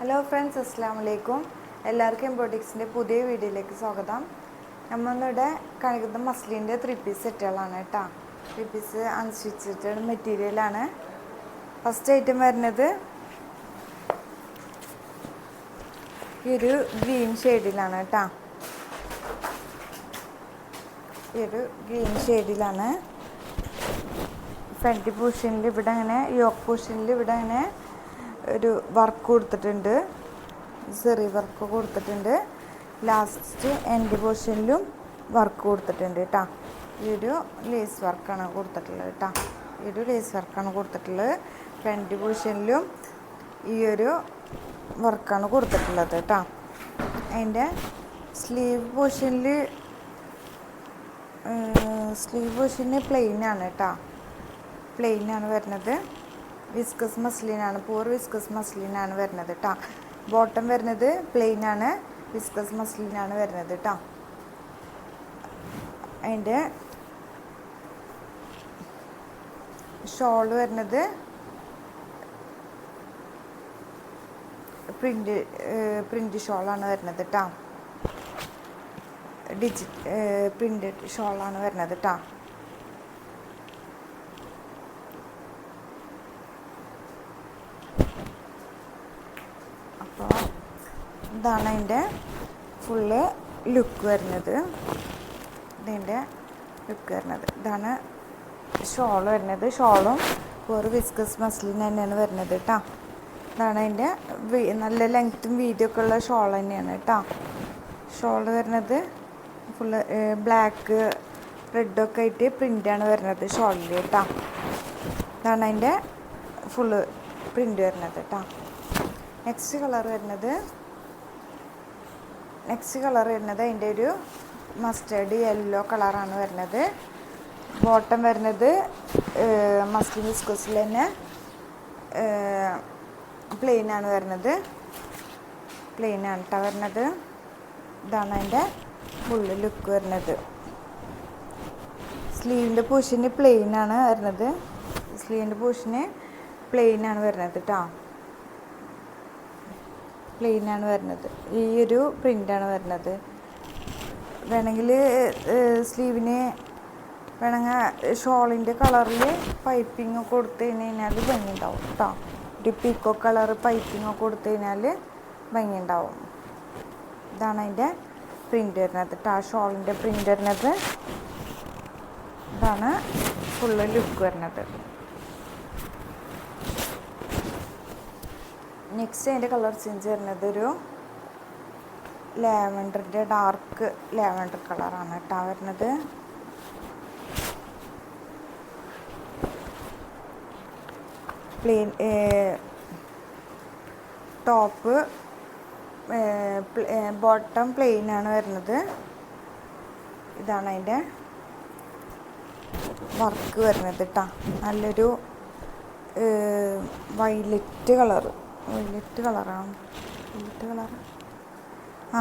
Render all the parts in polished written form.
Hello friends, അസ്സാം വലൈക്കും. എല്ലാവർക്കും എംബോട്ടിക്സിൻ്റെ പുതിയ വീഡിയോയിലേക്ക് സ്വാഗതം. നമ്മളിവിടെ കാണിക്കുന്നത് മസ്ലിൻ്റെ 3 പീസ് സെറ്റുകളാണ് കേട്ടോ. 3 പീസ് അൺസ്റ്റിച്ചഡ് മെറ്റീരിയലാണ്. ഫസ്റ്റ് ഐറ്റം വരുന്നത് ഈ ഒരു ഗ്രീൻ ഷെയ്ഡിലാണ് കേട്ടോ. ഈ ഒരു ഗ്രീൻ ഷെയ്ഡിലാണ്. ഫ്രണ്ട് പോർഷനിൽ ഇവിടെ അങ്ങനെ യോക്ക് പോർഷനിൽ ഇവിടെ അങ്ങനെ ഒരു വർക്ക് കൊടുത്തിട്ടുണ്ട്, സെറി വർക്ക് കൊടുത്തിട്ടുണ്ട്. ലാസ്റ്റ് എൻഡ് പോർഷനിലും വർക്ക് കൊടുത്തിട്ടുണ്ട് കേട്ടോ. ഈ ഒരു ലേസ് വർക്കാണ് കൊടുത്തിട്ടുള്ളത് കേട്ടോ. ഈ ഒരു ലേസ് വർക്കാണ് കൊടുത്തിട്ടുള്ളത്. ഫ്രണ്ട് പോർഷനിലും ഈ ഒരു വർക്കാണ് കൊടുത്തിട്ടുള്ളത് കേട്ടോ. അതിൻ്റെ സ്ലീവ് പോർഷന് പ്ലെയിനാണ് കേട്ടോ. പ്ലെയിനാണ് വരുന്നത്. വിസ്കസ് മസ്ലിനാണ്, വിസ്കസ് മസ്ലിനാണ് വരുന്നത് കേട്ടോ. ബോട്ടം വരുന്നത് പ്ലെയിനാണ്, വിസ്കസ് മസ്ലിനാണ് വരുന്നത് കേട്ടോ. അതിൻ്റെ ഷോൾ വരുന്നത് പ്രിൻ്റ് ഷോളാണ് വരുന്നത് കേട്ടോ. പ്രിൻ്റ് ഷോളാണ് വരുന്നത് കേട്ടോ. അപ്പോൾ ഇതാണ് അതിൻ്റെ ഫുള്ള് ലുക്ക് വരുന്നത്. ഇതിൻ്റെ ലുക്ക് വരുന്നത് ഇതാണ്. ഷോൾ വരുന്നത്, ഷോളും ഒരു വിസ്കസ് മസ്ലിൻ തന്നെയാണ് വരുന്നത് കേട്ടോ. ഇതാണ് അതിൻ്റെ നല്ല ലെങ്ത്തും വീതിയൊക്കെ ഉള്ള ഷോൾ തന്നെയാണ് കേട്ടോ. ഷോൾ വരുന്നത് ഫുള്ള് ബ്ലാക്ക് റെഡൊക്കെ ആയിട്ട് പ്രിൻ്റാണ് വരുന്നത് ഷോളിൽ കേട്ടോ. ഇതാണ് അതിൻ്റെ ഫുള്ള് പ്രിൻ്റ് വരുന്നത് കേട്ടോ. നെക്സ്റ്റ് കളർ വരുന്നത് അതിൻ്റെ ഒരു മസ്റ്റേർഡ് യെല്ലോ കളറാണ് വരുന്നത്. ബോട്ടം വരുന്നത് മസ്ലിൻ വിസ്കസിൽ തന്നെ പ്ലെയിനാണ് വരുന്നത്. പ്ലെയിനാണ് കേട്ടോ വരുന്നത്. ഇതാണ് അതിൻ്റെ ഫുള്ള് ലുക്ക് വരുന്നത്. സ്ലീവിൻ്റെ പോർഷന് പ്ലെയിനാണ് വരുന്നത്. സ്ലീവിൻ്റെ പോർഷന് പ്ലെയിനാണ് വരുന്നത് കേട്ടോ. പ്ലെയിനാണ് വരുന്നത്. ഈ ഒരു പ്രിൻ്റാണ് വരുന്നത്. വേണമെങ്കിൽ സ്ലീവിന് വേണമെങ്കിൽ ഷോളിൻ്റെ കളറിൽ പൈപ്പിംഗ് കൊടുത്തു കഴിഞ്ഞാൽ ഭംഗിയുണ്ടാവും കേട്ടോ. ഒരു പീക്കോ കളർ പൈപ്പിംഗ് കൊടുത്തു കഴിഞ്ഞാൽ ഭംഗിയുണ്ടാവും. ഇതാണ് അതിൻ്റെ പ്രിൻ്റ് വരുന്നത് കേട്ടോ. ഷോളിൻ്റെ പ്രിൻ്റ് വരുന്നത് ഇതാണ്. ഫുള്ള് ലുക്ക് വരുന്നത്. നെക്സ്റ്റ് അതിൻ്റെ കളർ ചേഞ്ച് വരുന്നത് ഒരു ലാവൻഡറിൻ്റെ ഡാർക്ക് ലാവൻഡർ കളറാണ് കേട്ടോ വരുന്നത്. പ്ലെയിൻ ടോപ്പ് ബോട്ടം പ്ലെയിനാണ് വരുന്നത്. ഇതാണ് അതിൻ്റെ വർക്ക് വരുന്നത് കേട്ടോ. നല്ലൊരു വൈലറ്റ് കളറാണ്.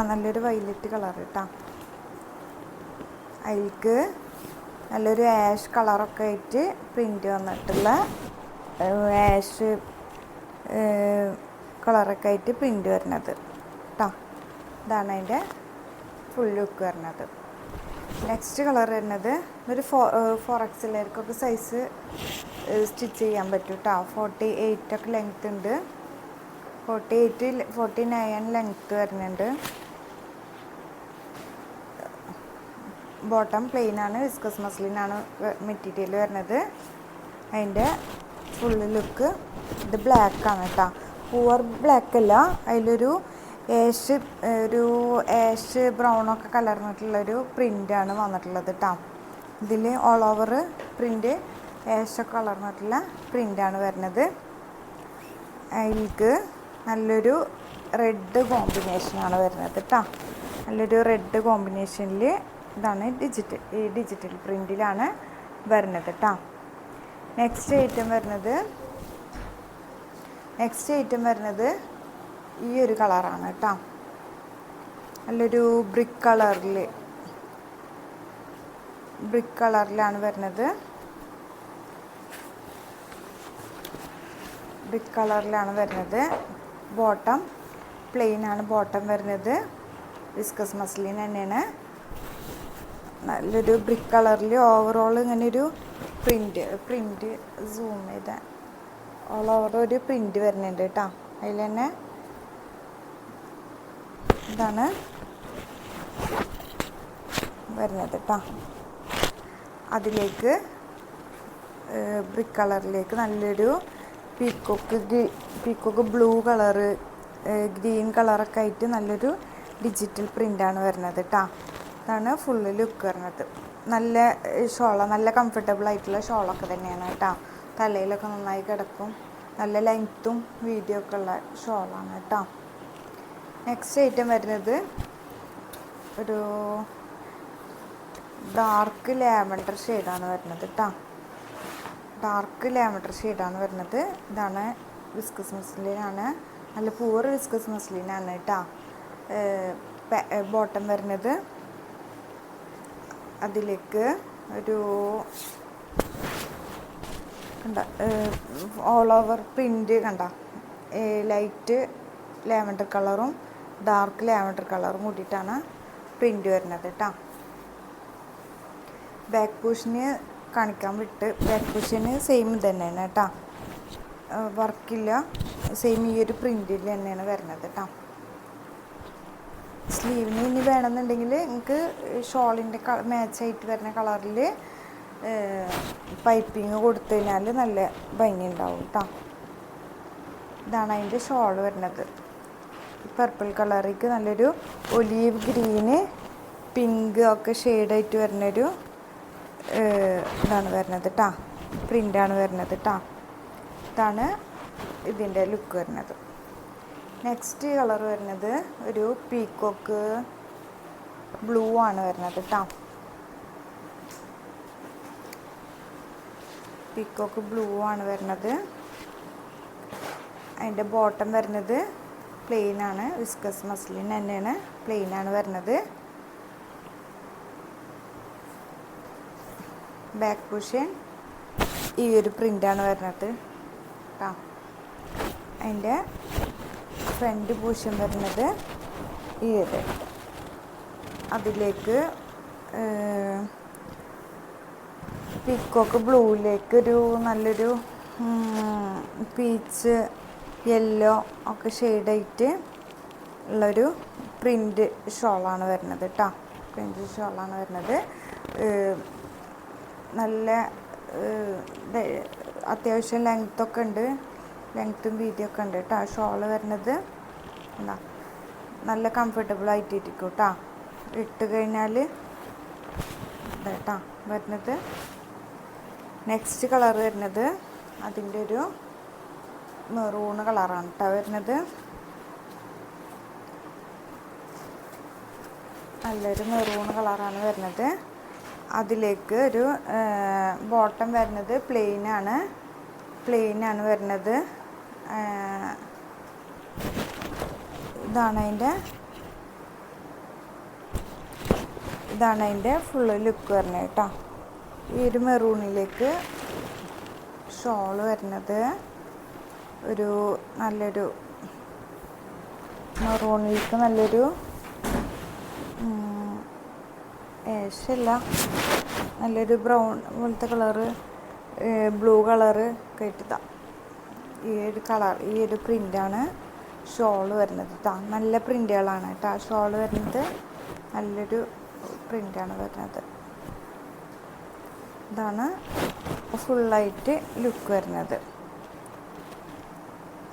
നല്ലൊരു വൈലറ്റ് കളർ കേട്ടോ. അതിലേക്ക് നല്ലൊരു ആഷ് കളറൊക്കെ ആയിട്ട് പ്രിൻ്റ് വന്നിട്ടുള്ള ആഷ് കളറൊക്കെ ആയിട്ട് പ്രിൻ്റ് വരുന്നത് കേട്ടോ. ഇതാണ് അതിൻ്റെ ഫുൾ ലുക്ക് വരുന്നത്. നെക്സ്റ്റ് കളർ വരുന്നത് ഒരു 4XLർക്കൊക്കെ സൈസ് സ്റ്റിച്ച് ചെയ്യാൻ പറ്റും കേട്ടോ. 48 ഒക്കെ ലെങ്ത് ഉണ്ട്. 49 ലെങ്ത്ത് വരുന്നുണ്ട്. ബോട്ടം പ്ലെയിനാണ്, വിസ്കസ് മസ്ലിനാണ് മെറ്റീരിയൽ വരുന്നത്. അതിൻ്റെ ഫുള്ള് ലുക്ക് ഇത് ബ്ലാക്കാണ് കേട്ടോ. പൂവർ ബ്ലാക്ക് അല്ല, അതിലൊരു ആഷ് ബ്രൗണൊക്കെ കലർന്നിട്ടുള്ളൊരു പ്രിൻ്റാണ് വന്നിട്ടുള്ളത് കേട്ടോ. ഇതിൽ ഓൾ ഓവർ പ്രിൻ്റ് ആഷൊക്കെ കലർന്നിട്ടുള്ള പ്രിൻ്റാണ് വരുന്നത്. അതിലേക്ക് നല്ലൊരു റെഡ് കോമ്പിനേഷനാണ് വരുന്നത് കേട്ടോ. നല്ലൊരു റെഡ് കോമ്പിനേഷനിൽ ഇതാണ് ഡിജിറ്റൽ പ്രിൻ്റിലാണ് വരുന്നത് കേട്ടോ. നെക്സ്റ്റ് ഐറ്റം വരുന്നത് ഈ ഒരു കളറാണ് കേട്ടോ. നല്ലൊരു ബ്രിക്ക് കളറിലാണ് വരുന്നത്. ബ്രിക്ക് കളറിലാണ് വരുന്നത്. ബോട്ടം പ്ലെയിൻ ആണ് ബോട്ടം വരുന്നത്. വിസ്കസ് മസ്ലിൻ തന്നെയാണ്. നല്ലൊരു ബ്രിക്ക് കളറിൽ ഓവറോൾ ഇങ്ങനെ ഒരു പ്രിൻറ്റ് സൂം ചെയ്ത ഓൾ ഓവർ ഒരു പ്രിൻറ്റ് വരുന്നുണ്ട് കേട്ടോ. അതിൽ തന്നെ ഇതാണ് വരുന്നത് കേട്ടോ. അതിലേക്ക് ബ്രിക്ക് കളറിലേക്ക് നല്ലൊരു പീക്കോക്ക് ബ്ലൂ കളറ്, ഗ്രീൻ കളറൊക്കെ ആയിട്ട് നല്ലൊരു ഡിജിറ്റൽ പ്രിൻ്റാണ് വരുന്നത് കേട്ടോ. ഇതാണ് ഫുള്ള് ലുക്ക് വരുന്നത്. നല്ല ഷോളാണ്, നല്ല കംഫർട്ടബിൾ ആയിട്ടുള്ള ഷോളൊക്കെ തന്നെയാണ് കേട്ടോ. തലയിലൊക്കെ നന്നായി കിടക്കും. നല്ല ലെങ്ത്തും വീതിയും ഒക്കെ ഉള്ള ഷോളാണ് കേട്ടോ. നെക്സ്റ്റ് ഐറ്റം വരുന്നത് ഒരു ഡാർക്ക് ലാവൻഡർ ഷെയ്ഡാണ് വരുന്നത് കേട്ടോ. ഡാർക്ക് ലാവൻഡർ ഷെയ്ഡാണ് വരുന്നത്. ഇതാണ് വിസ്കസ് മസ്ലിനാണ്. നല്ല പൂർ വിസ്കസ് മസ്ലിനാണ് കേട്ടോ. ബോട്ടം വരുന്നത് അതിലേക്ക് ഒരു കണ്ട ഓൾ ഓവർ പ്രിൻ്റ് കണ്ട ലൈറ്റ് ലാവൻഡർ കളറും ഡാർക്ക് ലാവൻഡർ കളറും കൂടിയിട്ടാണ് പ്രിൻ്റ് വരുന്നത് കേട്ടോ. ബാക്ക് പുഷിന് കാണിക്കാൻ വിട്ട്, ബാക്ക് പുഷിന് സെയിം തന്നെയാണ് കേട്ടോ. വർക്കില്ല, സെയിം ഈ ഒരു പ്രിൻറ്റിൽ തന്നെയാണ് വരുന്നത് കേട്ടോ. സ്ലീവിന് ഇനി വേണമെന്നുണ്ടെങ്കിൽ നിങ്ങൾക്ക് ഷോളിൻ്റെ മാച്ചായിട്ട് വരുന്ന കളറിൽ പൈപ്പിങ് കൊടുത്തു കഴിഞ്ഞാൽ നല്ല ഭംഗി ഉണ്ടാവും കേട്ടോ. ഇതാണ് അതിൻ്റെ ഷോൾ വരുന്നത്. പർപ്പിൾ കളറിലേക്ക് നല്ലൊരു ഒലീവ് ഗ്രീന് പിങ്ക് ഒക്കെ ഷെയ്ഡായിട്ട് വരുന്നൊരു ഇതാണ് വരുന്നത് കേട്ടോ. പ്രിൻ്റാണ് വരുന്നത് കേട്ടോ. ഇതാണ് ഇതിൻ്റെ ലുക്ക് വരുന്നത്. നെക്സ്റ്റ് കളർ വരുന്നത് ഒരു പീക്കോക്ക് ബ്ലൂ ആണ് വരുന്നത് കേട്ടോ. പീക്കോക്ക് ബ്ലൂ ആണ് വരുന്നത്. അതിൻ്റെ ബോട്ടം വരുന്നത് പ്ലെയിൻ ആണ്. വിസ്കസ് മസ്ലിൻ തന്നെയാണ്, പ്ലെയിൻ ആണ് വരുന്നത്. ബാക്ക് പുഷൻ ഈ ഒരു പ്രിൻ്റാണ് വരുന്നത് കേട്ടോ. അതിൻ്റെ ഫ്രണ്ട് പോർഷൻ വരുന്നത് ഈ ഒരു അതിലേക്ക് പീക്കോക്ക് ബ്ലൂവിലേക്ക് ഒരു നല്ലൊരു പീച്ച് യെല്ലോ ഒക്കെ ഷെയ്ഡായിട്ട് ഉള്ളൊരു പ്രിൻ്റ് ഷോളാണ് വരുന്നത് കേട്ടോ. പ്രിൻ്റ് ഷോളാണ് വരുന്നത്. നല്ല അത്യാവശ്യം ലെങ്ത്തൊക്കെ ഉണ്ട്, ലെങ്ത്തും വീതിയൊക്കെ ഉണ്ട് കേട്ടോ. ഷോള് വരുന്നത് എന്താ നല്ല കംഫർട്ടബിൾ ആയിട്ടിരിക്കും കേട്ടോ. ഇട്ട് കഴിഞ്ഞാൽ കേട്ടോ വരുന്നത്. നെക്സ്റ്റ് കളർ വരുന്നത് അതിൻ്റെ ഒരു മെറൂൺ കളറാണ് കേട്ടോ വരുന്നത്. നല്ലൊരു മെറൂൺ കളറാണ് വരുന്നത്. അതിലേക്ക് ഒരു ബോട്ടം വരുന്നത് പ്ലെയിൻ ആണ് വരുന്നത്. ഇതാണ് അതിൻ്റെ ഫുള്ള് ലുക്ക് വരുന്നത് കേട്ടോ. ഈ ഒരു മെറൂണിലേക്ക് ഷോള് വരുന്നത് ഒരു നല്ലൊരു മെറൂണിലേക്ക് നല്ലൊരു ഏഷല്ല, നല്ലൊരു ബ്രൗൺ പോലത്തെ കളറ്, ബ്ലൂ കളറ് ഒക്കെ ഇട്ടതാ. ഈ ഒരു പ്രിൻ്റാണ് ഷോള് വരുന്നത് കേട്ടോ. നല്ല പ്രിൻ്റുകളാണ് കേട്ടോ. ഷോള് വരുന്നത് നല്ലൊരു പ്രിൻ്റാണ് വരുന്നത്. ഇതാണ് ഫുള്ളായിട്ട് ലുക്ക് വരുന്നത്.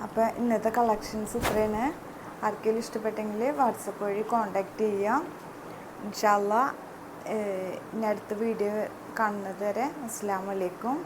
അപ്പോൾ ഇന്നത്തെ കളക്ഷൻസ് ഇത്രയാണ്. ആർക്കെങ്കിലും ഇഷ്ടപ്പെട്ടെങ്കിൽ വാട്സപ്പ് വഴി കോണ്ടാക്ട് ചെയ്യാം. ഇൻഷാ അല്ലാഹ് ഇനി അടുത്ത വീഡിയോ കാണുന്നത് വരെ അസ്സലാമു അലൈക്കും.